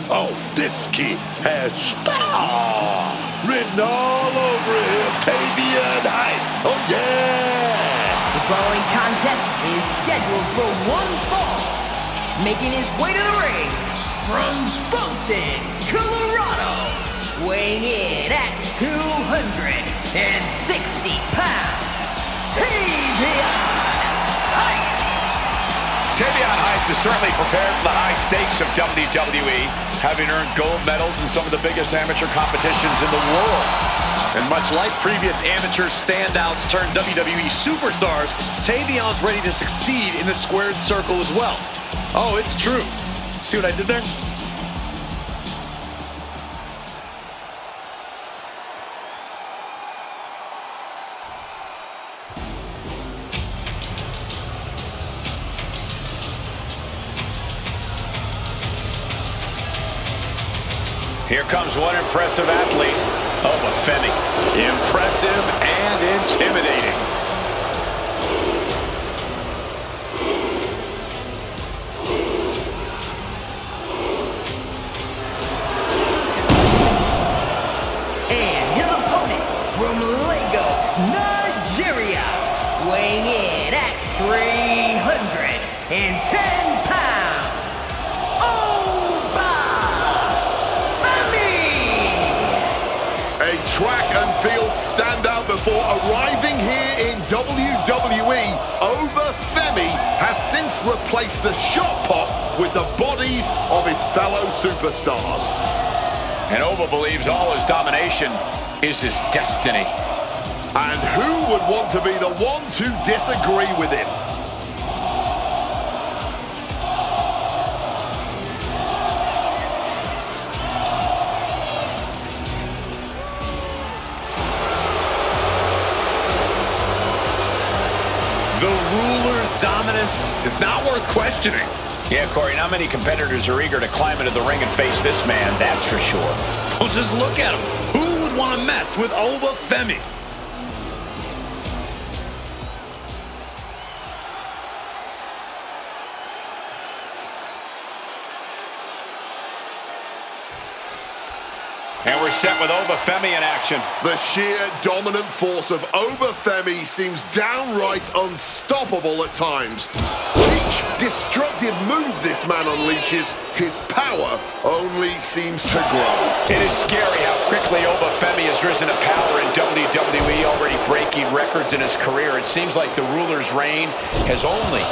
Oh, this kid has star written all over him. Tavion height. Oh, yeah. The following contest is scheduled for one fall. Making his way to the ring from Bolton, Colorado. Weighing in at 260 pounds. Tavion Heights. Tavion Heights is certainly prepared for the high stakes of WWE, having earned gold medals in some of the biggest amateur competitions in the world. And much like previous amateur standouts turned WWE superstars, Tavion's ready to succeed in the squared circle as well. Oh, it's true. See what I did there? Here comes one impressive athlete. Femi. Impressive and intimidating. And his opponent from Lagos, Nigeria, weighing in at 310 pounds. Track and field standout before arriving here in WWE, Femi has since replaced the shot pot with the bodies of his fellow superstars. And Ova believes all his domination is his destiny. And who would want to be the one to disagree with him? The ruler's dominance is not worth questioning. Yeah, Corey, not many competitors are eager to climb into the ring and face this man, that's for sure. Well, just look at him. Who would want to mess with Femi? And we're set with Femi in action. The sheer dominant force of Femi seems downright unstoppable at times. Each destructive move this man unleashes, his power only seems to grow. It is scary how quickly Femi has risen to power in WWE, already breaking records in his career. It seems like the ruler's reign has only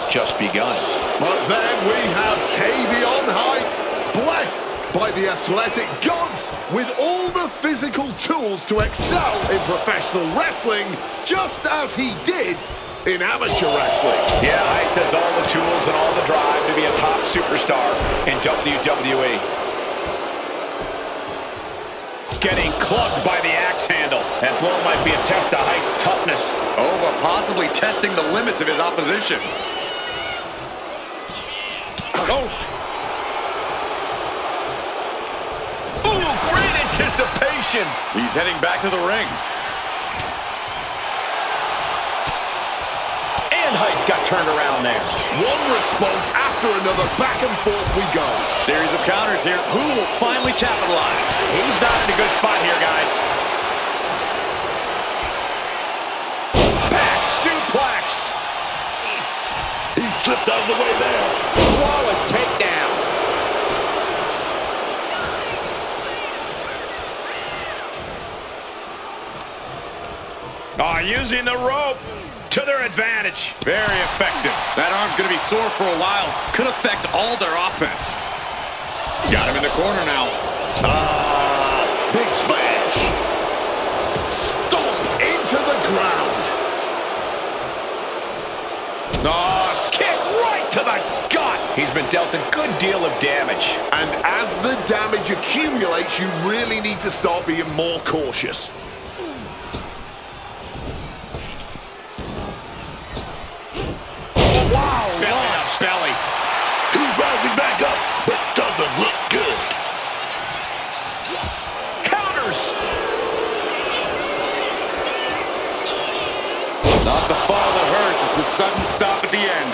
just begun. But then we have Tavion Heights, blessed by the athletic gods with all the physical tools to excel in professional wrestling, just as he did in amateur wrestling. Yeah, Heights has all the tools and all the drive to be a top superstar in WWE. Getting clubbed by the axe handle. That blow might be a test of Heights' toughness. But possibly testing the limits of his opposition. Great anticipation. He's heading back to the ring. And Heights got turned around there. One response after another, back and forth we go. Series of counters here. Who will finally capitalize? He's not in a good spot here, guys. Back suplex. He slipped out of the way there. Flawless takedown. Using the rope to their advantage. Very effective. That arm's going to be sore for a while. Could affect all their offense. Got him in the corner now. Big splash. Stomped into the ground. Kick right to the gut. He's been dealt a good deal of damage. And as the damage accumulates, you really need to start being more cautious. Belly. He's rising back up, but doesn't look good. Counters. Not the fall that hurts, it's the sudden stop at the end.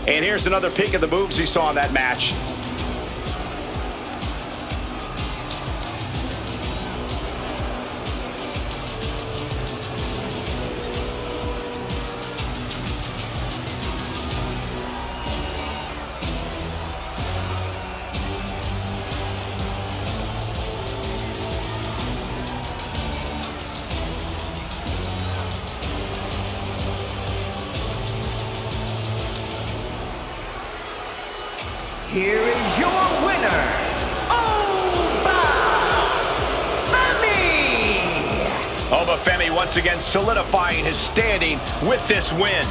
And here's another peek at the moves he saw in that match. Here is your winner, Femi! Femi once again solidifying his standing with this win.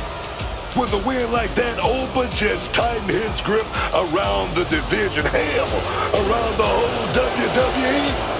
With a win like that, Oba just tightened his grip around the division. Hell, around the whole WWE.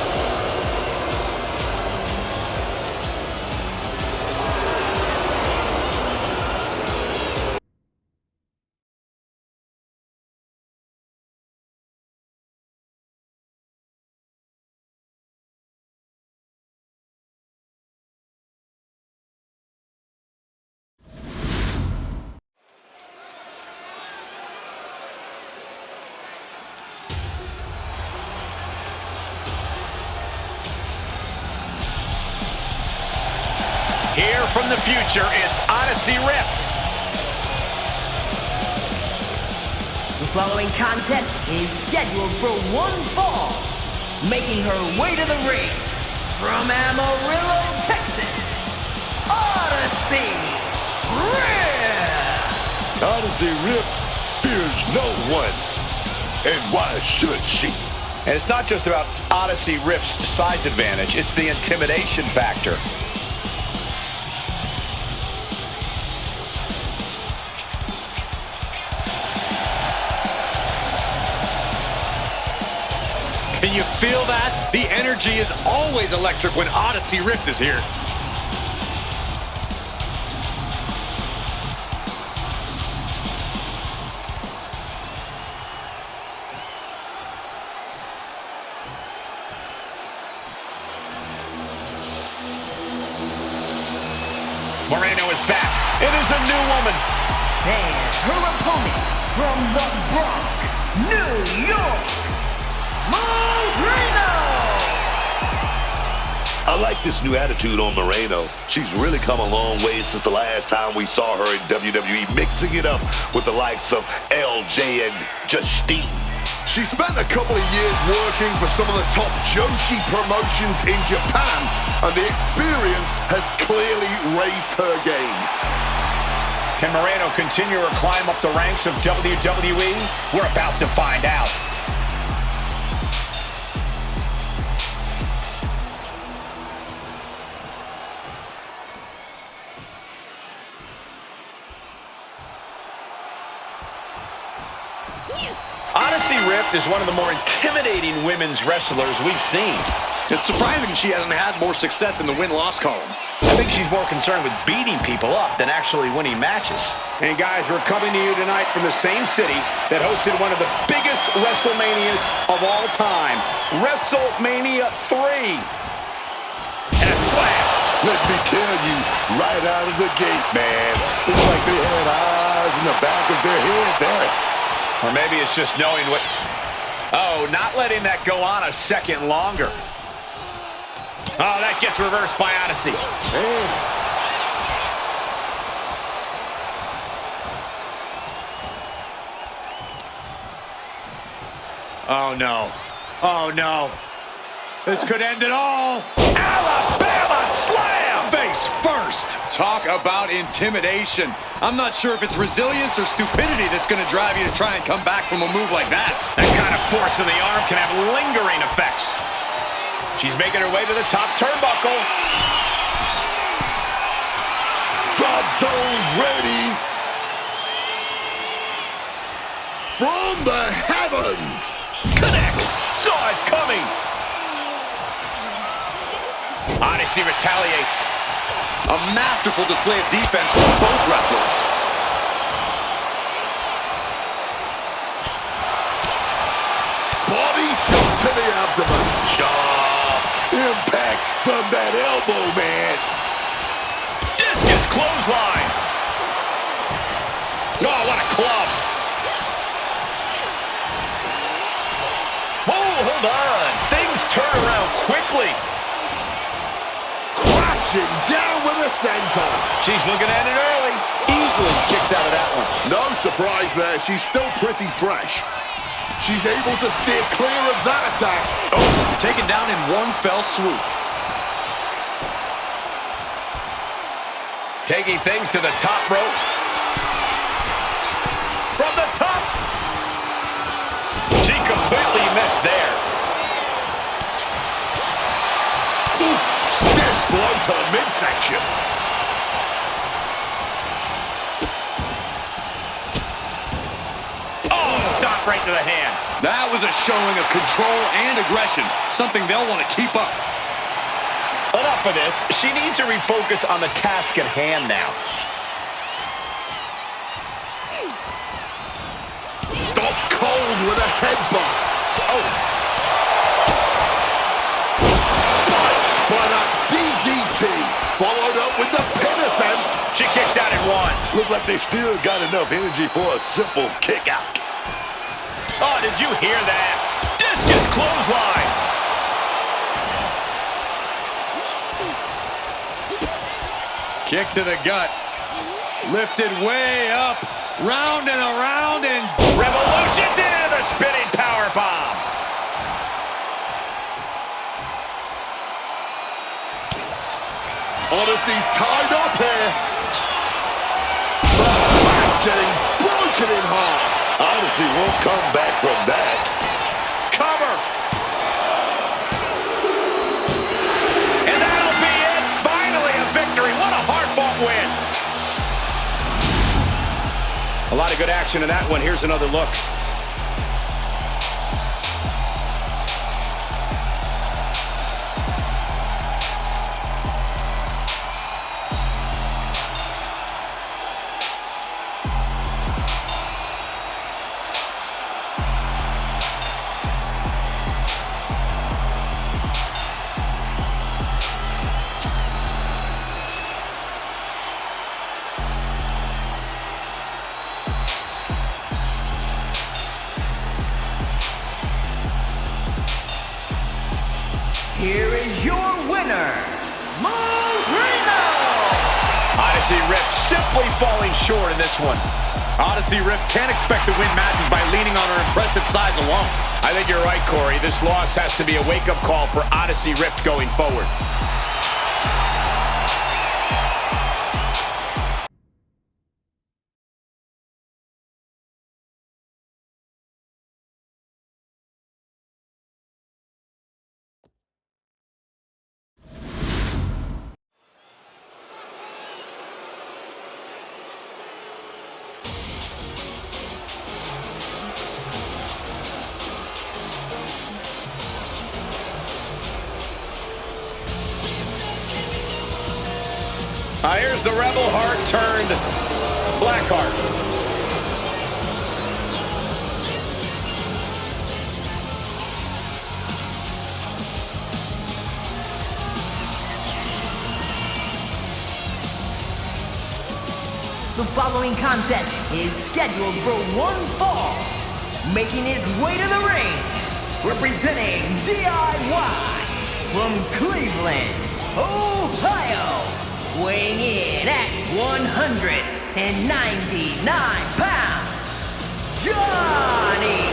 Here from the future, it's Odyssey Rift. The following contest is scheduled for one fall. Making her way to the ring from Amarillo, Texas, Odyssey Rift! Odyssey Rift fears no one. And why should she? And it's not just about Odyssey Rift's size advantage, it's the intimidation factor. Can you feel that? The energy is always electric when Odyssey Rift is here. Moreno is back. It is a new woman. And her opponent from the Bronx, New York, Moreno! I like this new attitude on Moreno. She's really come a long way since the last time we saw her in WWE, mixing it up with the likes of LJ and Justine. She spent a couple of years working for some of the top Joshi promotions in Japan, and the experience has clearly raised her game. Can Moreno continue her climb up the ranks of WWE? We're about to find out. Odyssey Rift is one of the more intimidating women's wrestlers we've seen. It's surprising she hasn't had more success in the win-loss column. I think she's more concerned with beating people up than actually winning matches. And guys, we're coming to you tonight from the same city that hosted one of the biggest WrestleManias of all time, WrestleMania 3. And a slam. Let me tell you, right out of the gate, man, it's like they had eyes in the back of their head there. Or maybe it's just knowing what... Oh, not letting that go on a second longer. Oh, that gets reversed by Odyssey. Man. Oh, no. Oh, no. This could end it all. Alabama slam! Face first. Talk about intimidation. I'm not sure if it's resilience or stupidity that's going to drive you to try and come back from a move like that. That kind of force in the arm can have lingering effects. She's making her way to the top turnbuckle. Drop zones ready. From the heavens. Connects. Saw it coming. Odyssey retaliates. A masterful display of defense from both wrestlers. Body shot to the abdomen. Sharp impact from that elbow, man. Discus clothesline. Oh, what a club. on. Things turn around quickly. Crashing down with a senton. She's looking at it early. Easily kicks out of that one. No surprise there. She's still pretty fresh. She's able to steer clear of that attack. Oh, taken down in one fell swoop. Taking things to the top rope. From the top. She completely missed there. Oof, stiff blow to the midsection. Oh, stop right to the hand. That was a showing of control and aggression, something they'll want to keep up. Enough of this. She needs to refocus on the task at hand now. Stop cold with a headbutt. Oh. Spiked by that DDT. Followed up with the pin attempt. She kicks out at one. Look like they still got enough energy for a simple kick out. Oh, did you hear that? Discus clothesline. Kick to the gut. Lifted way up. Round and around and... Revolutions into the spinning powerbomb. Odyssey's tied up here. The back getting broken in half. Odyssey won't come back from that. Cover. And that'll be it. Finally a victory. What a hard-fought win. A lot of good action in that one. Here's another look. Here is your winner, Moreno! Odyssey Rift simply falling short in this one. Odyssey Rift can't expect to win matches by leaning on her impressive size alone. I think you're right, Corey. This loss has to be a wake-up call for Odyssey Rift going forward. Here's the Rebel Heart turned Blackheart. The following contest is scheduled for one fall. Making his way to the ring, representing DIY from Cleveland, Ohio. Weighing in at 199 pounds, Johnny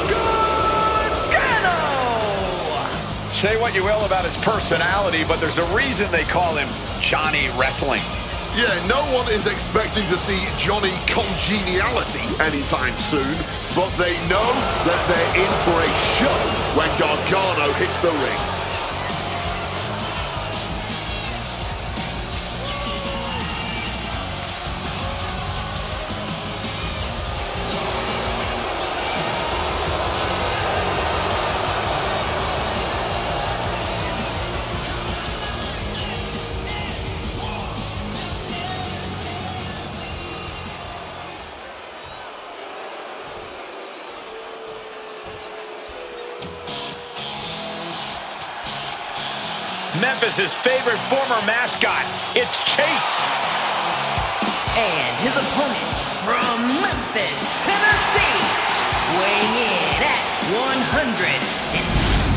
Gragano! Say what you will about his personality, but there's a reason they call him Johnny Wrestling. Yeah, no one is expecting to see Johnny Congeniality anytime soon, but they know that they're in for a show when Gargano hits the ring. Memphis's favorite former mascot, it's Chase. And his opponent from Memphis, Tennessee, weighing in at 100.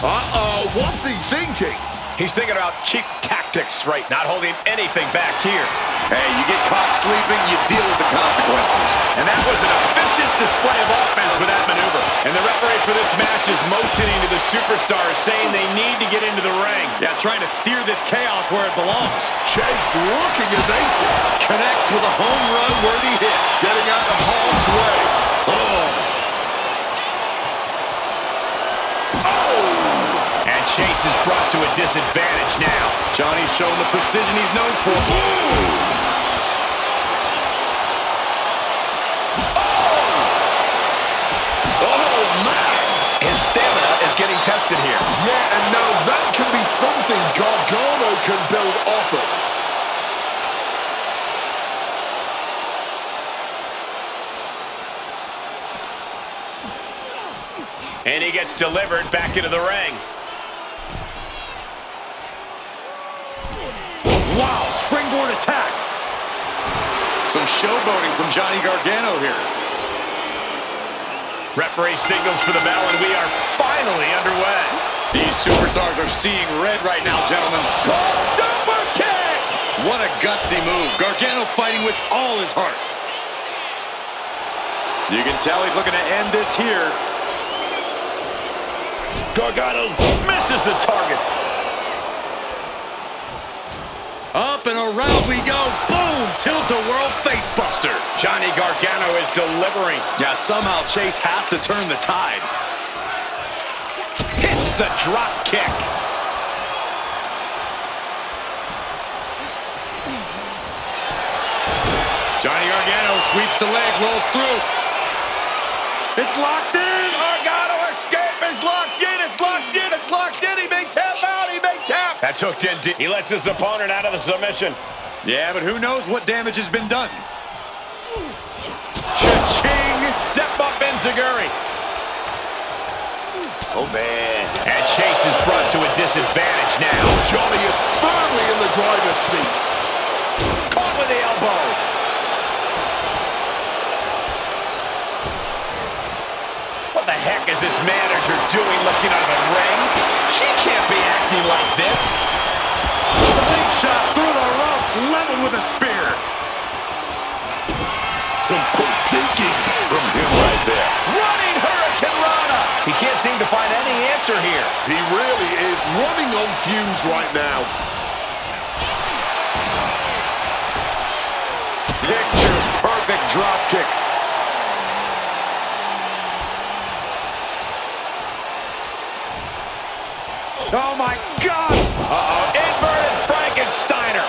Uh-oh, what's he thinking? He's thinking about cheap tactics, right? Not holding anything back here. Hey, you get caught sleeping, you deal with the consequences. And that was an efficient display of offense with that maneuver. And the referee for this match is motioning to the superstars, saying they need to get into the ring. Yeah, trying to steer this chaos where it belongs. Chase looking evasive. Connects with a home run worthy hit. Getting out of harm's way. And Chase is brought to a disadvantage now. Johnny's showing the precision he's known for. Oh, man. His stamina is getting tested here. Yeah, and now that can be something Gragano can build off of. And he gets delivered back into the ring. Wow, springboard attack. Some showboating from Johnny Gargano here. Referee signals for the bell, and we are finally underway. These superstars are seeing red right now, gentlemen. Super kick! What a gutsy move. Gargano fighting with all his heart. You can tell he's looking to end this here. Gargano misses the target. Up and around we go. Boom! Tilt-a-whirl facebuster. Johnny Gargano is delivering. Yeah, somehow Chase has to turn the tide. Hits the drop kick. Johnny Gargano sweeps the leg, rolls through. It's locked in. Gargano escape is locked in. It's locked in. It's locked in. He may tap out. He may tap. That's hooked in deep. He lets his opponent out of the submission. Yeah, but who knows what damage has been done. Cha-ching. Step up Enziguri. Oh, man. And Chase is brought to a disadvantage now. Johnny is firmly in the driver's seat. Caught with the elbow. What the heck is this manager doing looking out of the ring? She can't be acting like this. Slingshot through the ropes, leveled with a spear. Some quick thinking from him right there. Running Hurricane Rana. He can't seem to find any answer here. He really is running on fumes right now. Picture perfect drop kick. Oh my God! Uh-oh, inverted Frankensteiner.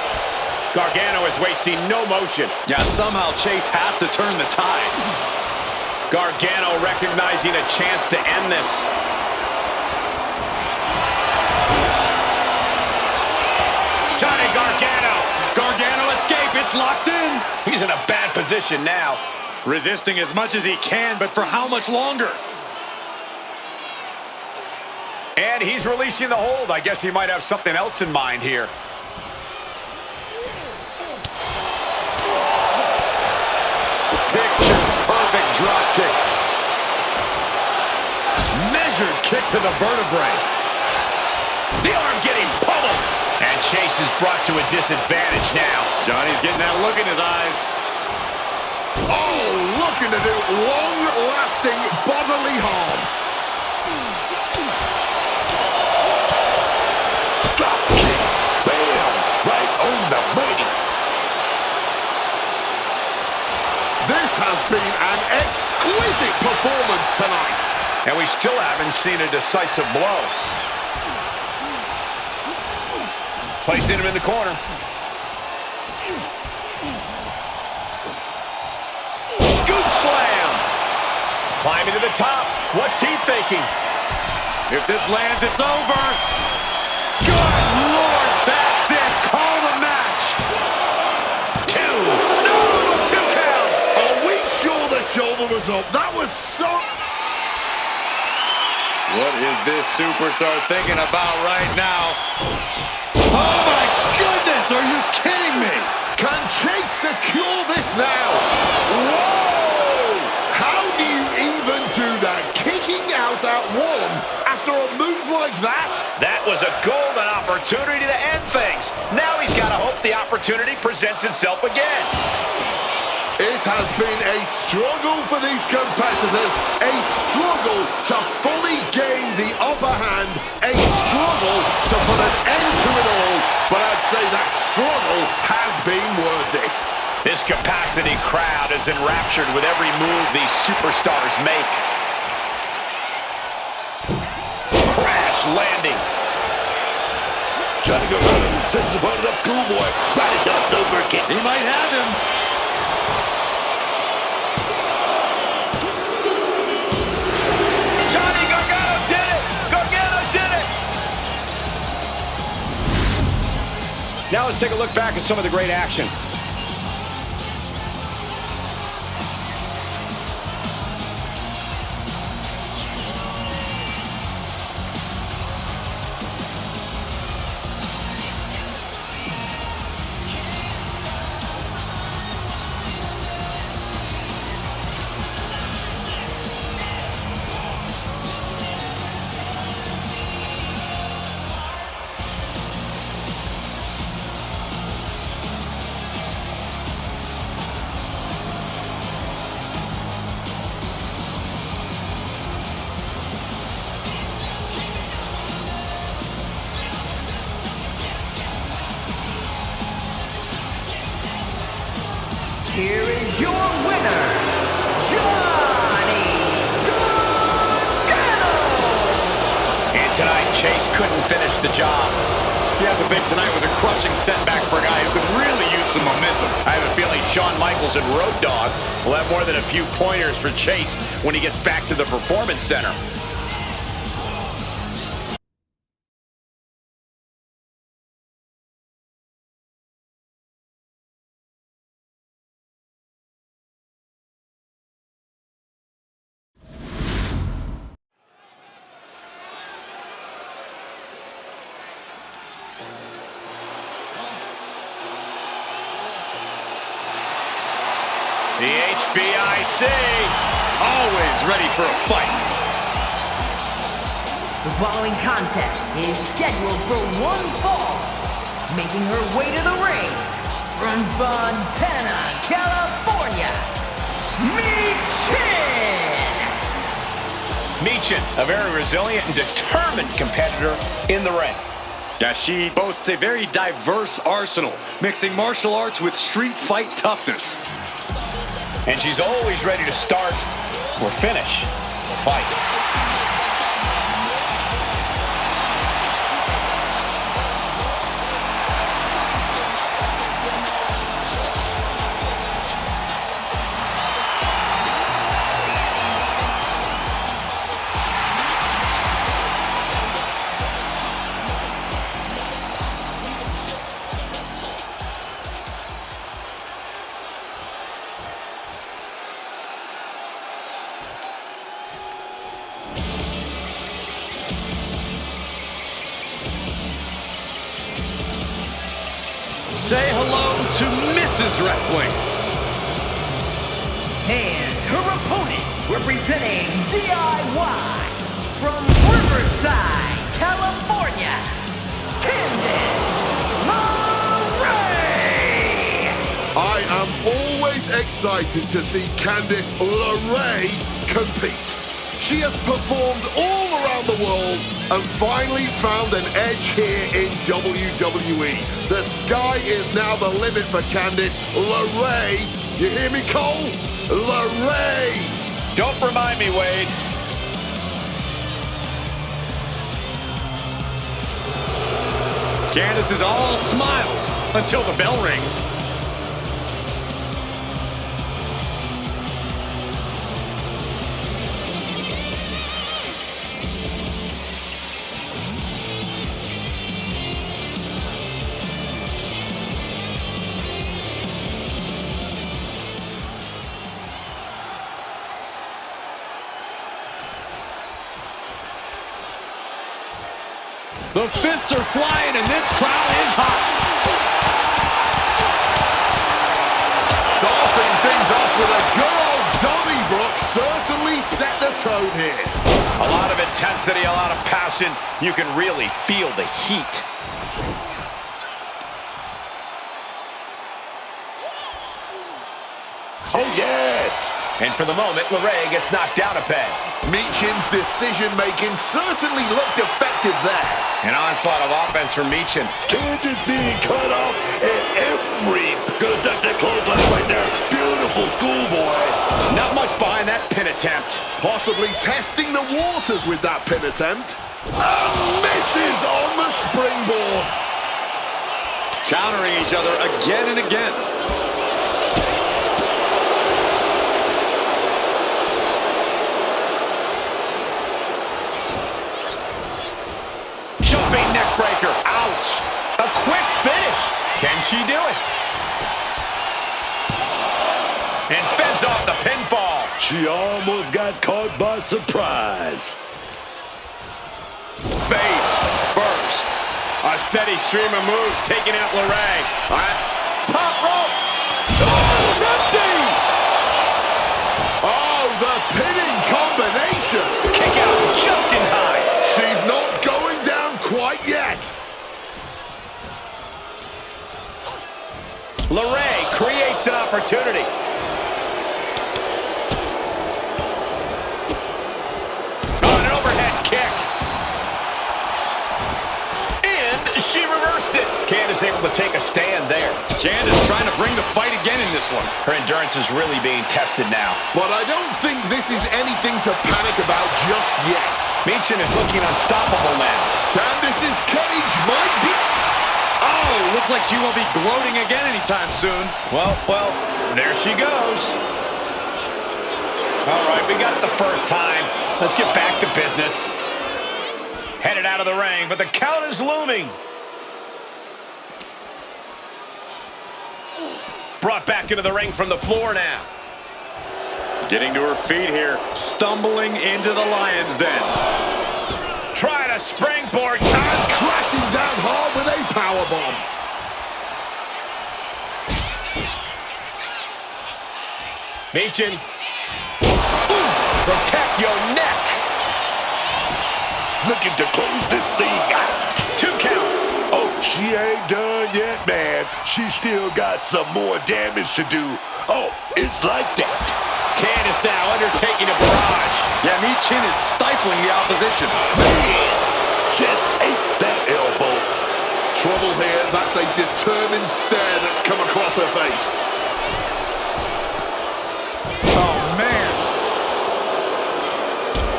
Gargano is wasting no motion. Yeah, somehow Chase has to turn the tide. Gargano recognizing a chance to end this. Johnny Gargano. Gargano escape, it's locked in. He's in a bad position now. Resisting as much as he can, but for how much longer? And he's releasing the hold. I guess he might have something else in mind here. Picture perfect drop kick. Measured kick to the vertebrae. The arm getting pummeled. And Chase is brought to a disadvantage now. Johnny's getting that look in his eyes. Oh, looking to do long-lasting bodily harm. Drop kick. Bam. Right on the money. This has been an exquisite performance tonight. And we still haven't seen a decisive blow. Placing him in the corner. Scoop slam. Climbing to the top. What's he thinking? If this lands, it's over. Good Lord, that's it. Call the match. 2. No, 2 count. Are we sure the shoulder was up? That was so... What is this superstar thinking about right now? Oh my goodness, are you kidding me? Can Chase secure this now? Whoa! How do you even do that? Kicking out at 1 after after a move like that? That was a golden opportunity to end things. Now he's got to hope the opportunity presents itself again. It has been a struggle for these competitors, a struggle to fully gain the upper hand, a struggle to put an end to it all, but I'd say that struggle has been worth it. This capacity crowd is enraptured with every move these superstars make. Crash landing. Trying to go run him. Sets his opponent up schoolboy. Right into a super kick. He might have him. Johnny Gargano did it! Gargano did it! Now let's take a look back at some of the great action. Here is your winner, Johnny Gargano! And tonight, Chase couldn't finish the job. You have to think tonight was a crushing setback for a guy who could really use some momentum. I have a feeling Shawn Michaels and Road Dogg will have more than a few pointers for Chase when he gets back to the Performance Center. The HBIC, Always ready for a fight. The following contest is scheduled for one fall. Making her way to the ring from Montana, California, Michin! Michin, a very resilient and determined competitor in the ring. Yeah, she boasts a very diverse arsenal, mixing martial arts with street fight toughness. And she's always ready to start or finish the fight. Say hello to Mrs. Wrestling. And her opponent, representing DIY from Riverside, California, Candice LeRae! I am always excited to see Candice LeRae compete. She has performed all around the world and finally found an edge here in WWE. The sky is now the limit for Candice LeRae. You hear me, Cole? LeRae! Don't remind me, Wade. Candice is all smiles until the bell rings. The fists are flying and this crowd is hot. Starting things off with a good old Donnybrook certainly set the tone here. A lot of it intensity, a lot of passion. You can really feel the heat. Oh, yes! And for the moment, LeRae gets knocked down a peg. Michin's decision-making certainly looked effective there. An onslaught of offense from Michin. Candice being cut off at every... Gonna duck that clothesline right there. Beautiful schoolboy. Not much behind that pin attempt. Possibly testing the waters with that pin attempt. And misses on the springboard. Countering each other again and again. Jumping neck breaker. Ouch. A quick finish. Can she do it? And fends off the pinfall. She almost got caught by surprise. Face first. A steady stream of moves taking out LeRae. Top rope. Oh, empty. Oh, the pinning combination. Kick out just in time. She's not going down quite yet. LeRae creates an opportunity. Oh, an overhead kick. And she reversed it. Candice able to take a stand there. Candice trying to bring the fight again in this one. Her endurance is really being tested now. But I don't think this is anything to panic about just yet. Michin is looking unstoppable now. Candice's cage might be... Oh, looks like she won't be gloating again anytime soon. Well, there she goes. All right, we got it the first time. Let's get back to business. Headed out of the ring, but the count is looming. Brought back into the ring from the floor now. Getting to her feet here, stumbling into the lion's den. Trying to springboard. And crashing down hard with a powerbomb. Michin. Protect your neck. Looking to close this thing out. 2 count. Oh, she ain't done yet, man. She still got some more damage to do. Oh, it's like that. Candice now undertaking a barrage. Yeah, Michin is stifling the opposition. Man, just ate that elbow. Trouble here, that's a determined stare that's come across her face. Oh, man.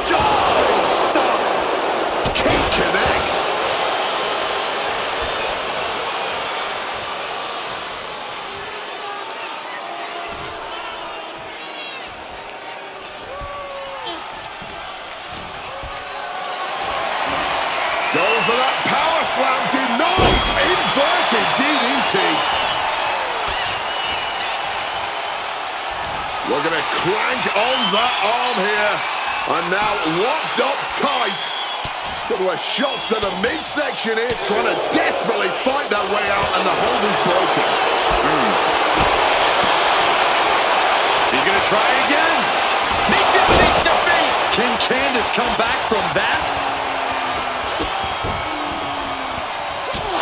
Jaw stop. Kick connects. Going for that power slam, denied, inverted DDT. We're going to crank on that arm here. And now locked up tight. Couple of shots to the midsection here, trying to desperately fight that way out, and the hold is broken. He's going to try again. Michin takes defeat. Can Candice come back from that?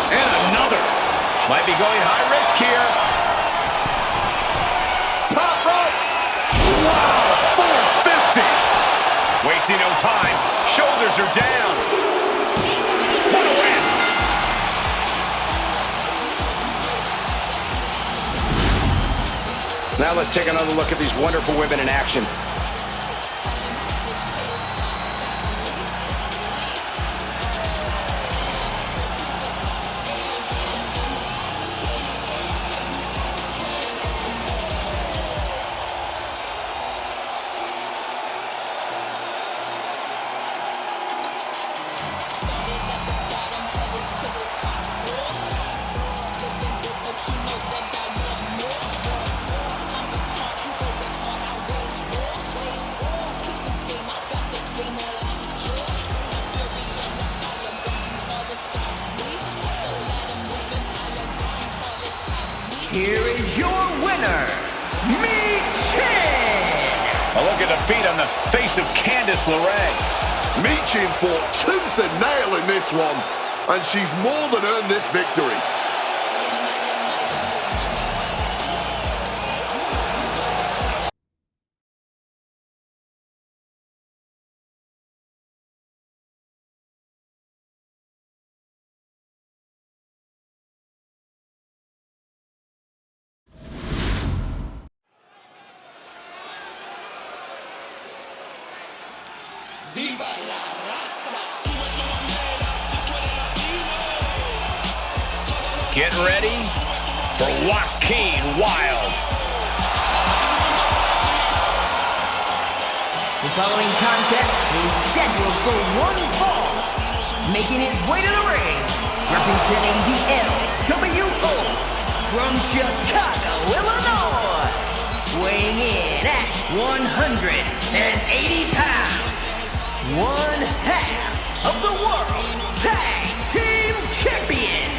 And another. Might be going high risk here. Top rope. Wow, 450. Wasting no time. Shoulders are down. What a win. Now let's take another look at these wonderful women in action. Here is your winner, Michin! A look at defeat on the face of Candice LeRae. Michin fought tooth and nail in this one, and she's more than earned this victory. Get ready for Joaquin Wilde. The following contest is scheduled for one fall. Making his way to the ring, representing the LWO from Chicago, Illinois. Weighing in at 180 pounds. One half of the World Tag Team Champions,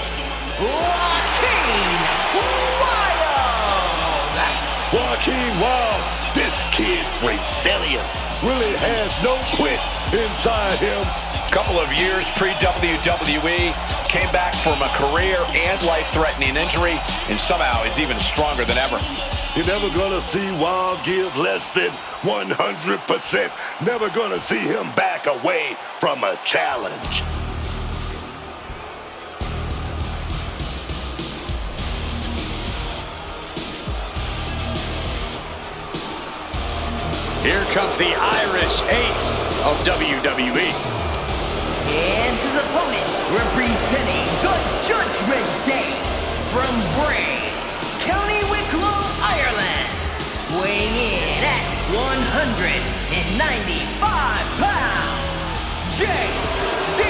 Joaquin Wilde! Joaquin Wilde, this kid's resilient. Really has no quit inside him. Couple of years pre-WWE, came back from a career and life-threatening injury, and somehow is even stronger than ever. You're never gonna see Wilde give less than 100%. Never gonna see him back away from a challenge. Here comes the Irish ace of WWE. And his opponent, representing the Judgment Day, from Bray, County Wicklow, Ireland, weighing in at 195 pounds, J.D.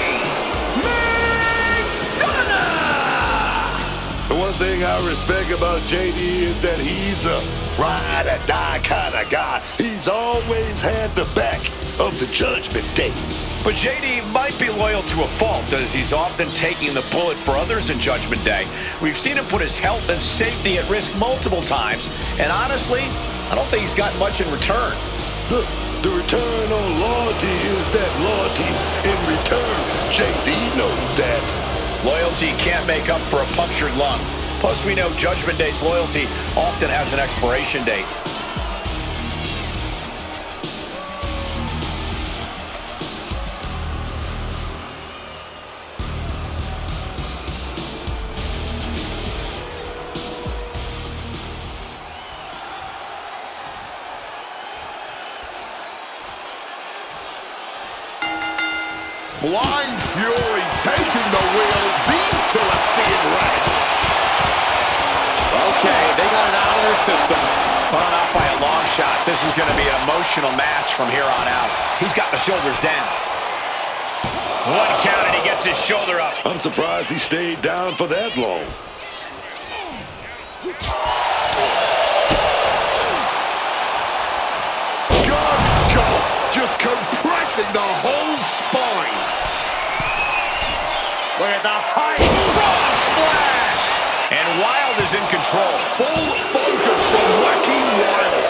McDonagh! The one thing I respect about JD is that he's a ride or die kind of guy. He's always had the back of the Judgment Day. But JD might be loyal to a fault, as he's often taking the bullet for others in Judgment Day. We've seen him put his health and safety at risk multiple times, and honestly, I don't think he's gotten much in return. Look, the return on loyalty is that loyalty in return. JD knows that. Loyalty can't make up for a punctured lung. Plus, we know Judgment Day's loyalty often has an expiration date. Blind Fury taking the wheel. These two are seeing red. Okay, they got it out of their system. But not by a long shot. This is going to be an emotional match from here on out. He's got the shoulders down. One count and he gets his shoulder up. I'm surprised he stayed down for that long. God, just compressing the whole spine. Look at the height. Frog splash. And Wilde is in control. Full focus from Joaquin Wilde.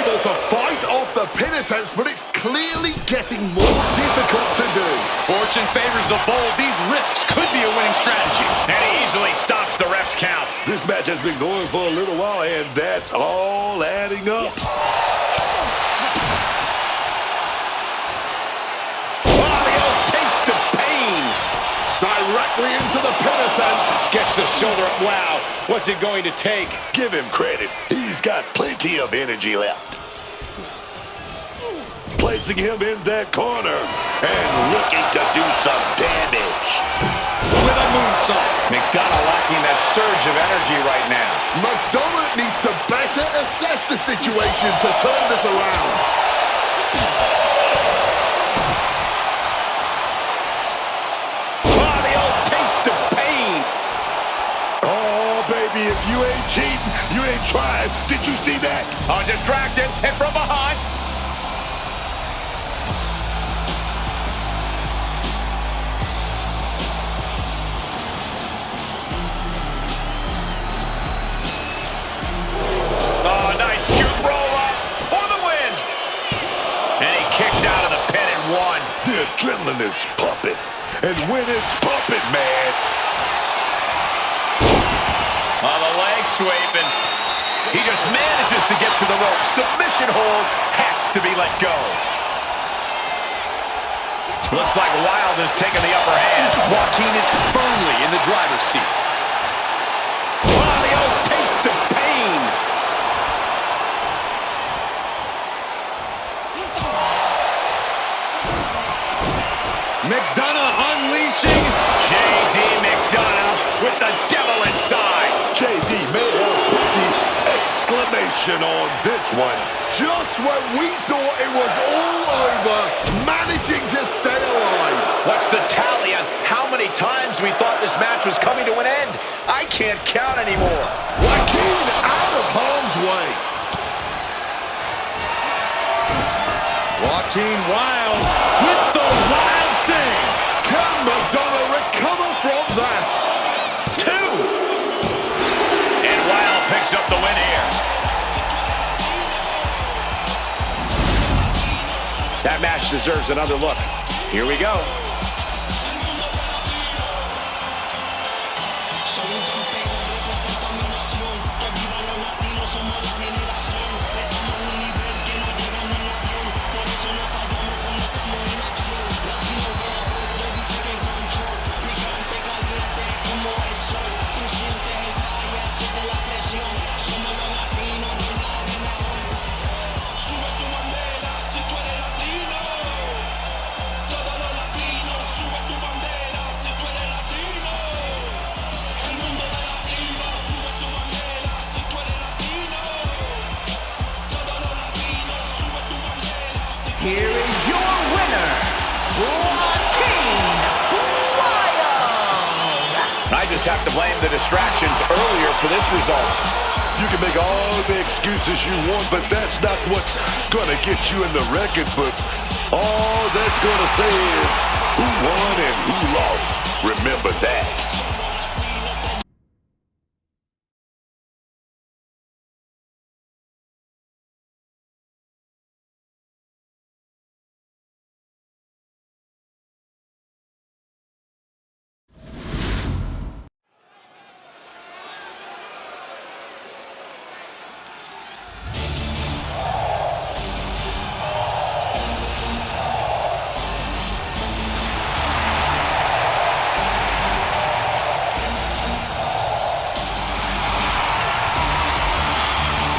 Able to fight off the pin attempts, but it's clearly getting more difficult to do. Fortune favors the bold. These risks could be a winning strategy. And he easily stops the ref's count. This match has been going for a little while, and that's all adding up. Directly into the pin attempt. Gets the shoulder up. Wow, what's it going to take? Give him credit. He's got plenty of energy left. Placing him in that corner and looking to do some damage. With a moonsault. McDonagh lacking that surge of energy right now. McDonagh needs to better assess the situation to turn this around. If you ain't cheating, you ain't trying. Did you see that? Oh, distracted and from behind. Oh, nice scoop roll up for the win. And he kicks out of the pin and one. The adrenaline is pumping. And when it's pumping, man. On the leg sweeping. He just manages to get to the rope. Submission hold has to be let go. Looks like Wilde is taking the upper hand. Joaquin is firmly in the driver's seat. Oh, the old taste of pain. McDonagh unleashing. J.D. McDonagh with the devil inside. J.D. may have put the exclamation on this one. Just when we thought it was all over, managing to stay alive. What's the tally on how many times we thought this match was coming to an end? I can't count anymore. Joaquin out of harm's way. Joaquin Wilde with the wild thing. Can McDonagh recover from that? 2. And Wilde picks up the win here. That match deserves another look. Here we go. Here is your winner, Joaquin Wilde. I just have to blame the distractions earlier for this result. You can make all the excuses you want, but that's not what's gonna get you in the record books. All that's gonna say is who won and who lost. Remember that.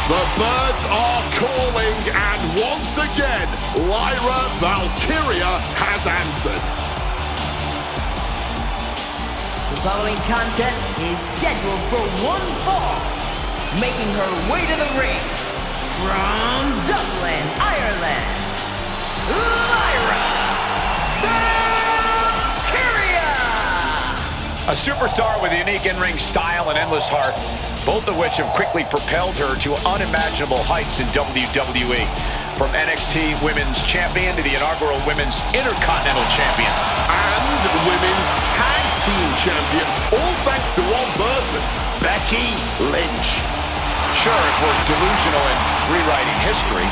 The birds are calling, and once again, Lyra Valkyria has answered. The following contest is scheduled for one fall. Making her way to the ring from Dublin, Ireland, Lyra Valkyria! A superstar with a unique in-ring style and endless heart, both of which have quickly propelled her to unimaginable heights in WWE. From NXT Women's Champion to the inaugural Women's Intercontinental Champion. And Women's Tag Team Champion, all thanks to one person, Becky Lynch. Sure, if we're delusional in rewriting history.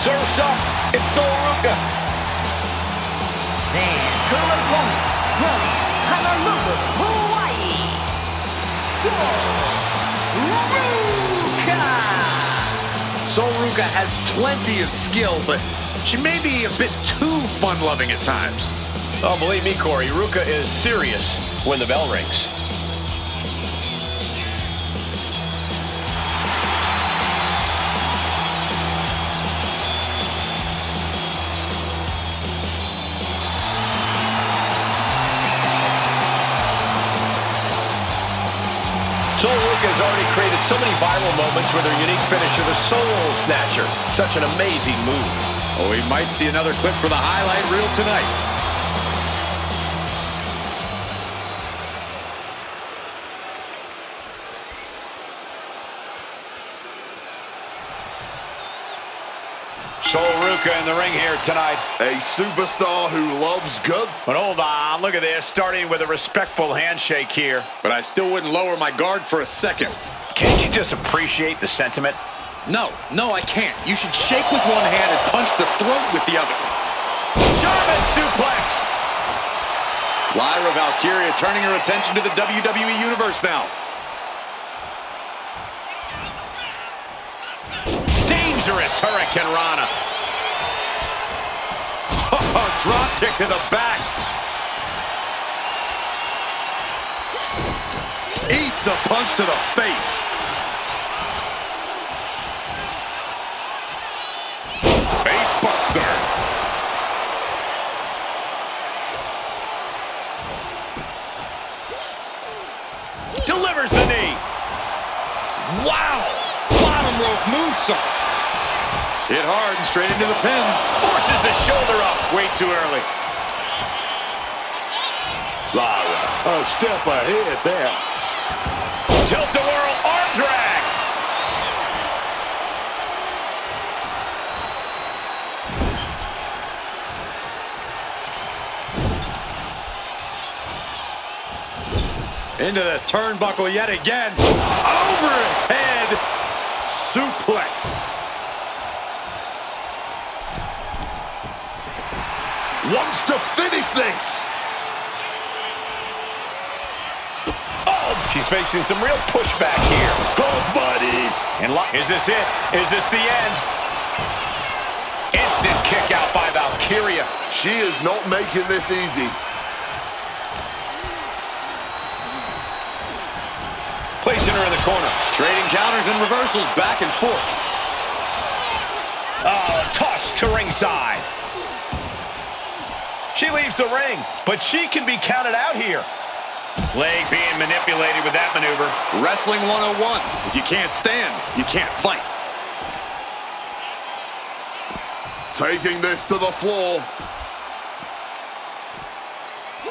Surf's up, it's Ruca. And her opponent from Honolulu, Hawaii, Ruca has plenty of skill, but she may be a bit too fun-loving at times. Oh, believe me, Corey, Ruca is serious when the bell rings. Ruca has already created so many viral moments with her unique finisher, the Soul Snatcher. Such an amazing move. Oh, we might see another clip for the highlight reel tonight. Soul Ruca in the ring here tonight. A superstar who loves good. But hold on, look at this, starting with a respectful handshake here. But I still wouldn't lower my guard for a second. Can't you just appreciate the sentiment? No, I can't. You should shake with one hand and punch the throat with the other. German suplex. Lyra Valkyria turning her attention to the WWE Universe now. Dangerous Hurricane Rana. Drop kick to the back. Eats a punch to the face. Face buster. Delivers the knee. Wow! Bottom rope moonsault. Hit hard and straight into the pin. Forces the shoulder up way too early. Lyra, a step ahead there. Tilt-a-whirl arm drag. Into the turnbuckle yet again. Overhead suplex. Wants to finish this. Oh, she's facing some real pushback here. Go, buddy. And is this it? Is this the end? Instant kick out by Valkyria. She is not making this easy. Placing her in the corner. Trading counters and reversals back and forth. Oh, tossed to ringside. She leaves the ring, but she can be counted out here. Leg being manipulated with that maneuver. Wrestling 101. If you can't stand, you can't fight. Taking this to the floor.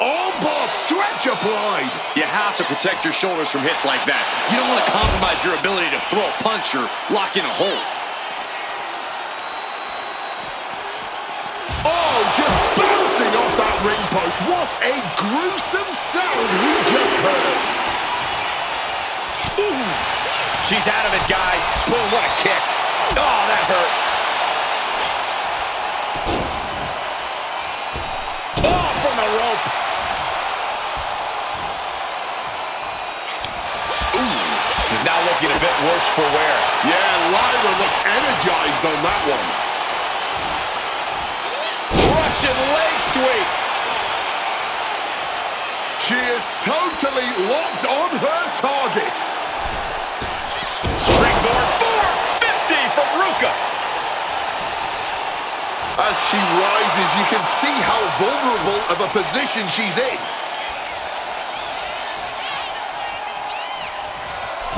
Armbar stretch applied. You have to protect your shoulders from hits like that. You don't want to compromise your ability to throw a punch or lock in a hold. Oh, just bouncing off that ring post. What a gruesome sound we just heard. Ooh. She's out of it, guys. Boom, what a kick. Oh, that hurt. Oh, from the rope. Ooh. She's now looking a bit worse for wear. Yeah, Lyra looked energized on that one. Russian leg sweep. She is totally locked on her target. Springboard 450 from Ruca. As she rises, you can see how vulnerable of a position she's in.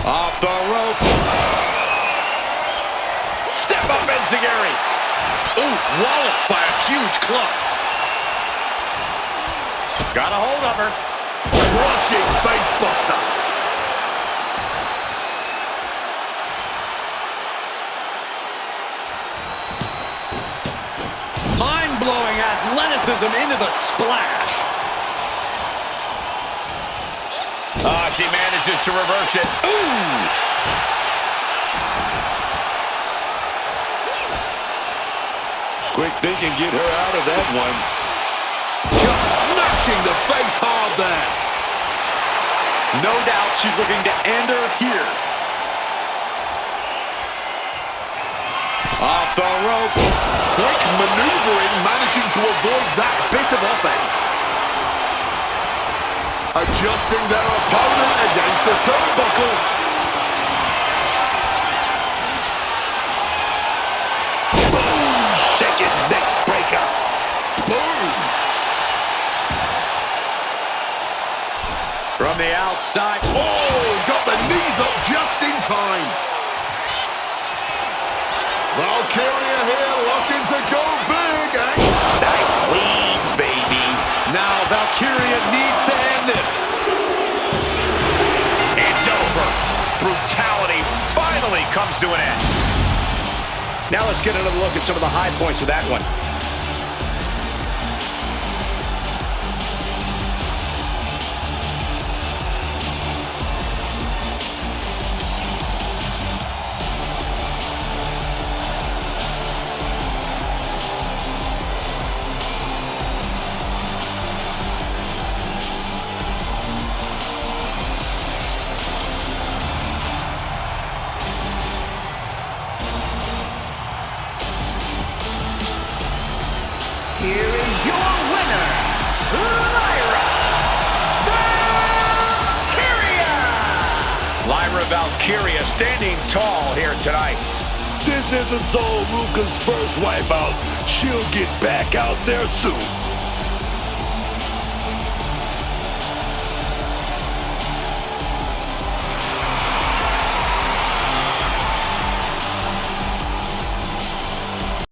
Off the ropes. Step up, Enziguri. Ooh, walloped by a huge club. Got a hold of her. Crushing face buster. Mind-blowing athleticism into the splash. She manages to reverse it. Ooh! Quick thinking, get her out of that one. Just smashing the face hard there. No doubt she's looking to end her here. Off the ropes. Quick maneuvering, managing to avoid that bit of offense. Adjusting their opponent against the turnbuckle. Boom! Shaking neck breaker. Boom! From the outside. Oh, got the knees up just in time. Valkyria here looking to go big. Night wings, baby. Now Valkyria needs to end this. It's over. Brutality finally comes to an end. Now let's get another look at some of the high points of that one. Here is your winner, Lyra Valkyria! Lyra Valkyria standing tall here tonight. This isn't so Ruca's first wipeout. She'll get back out there soon.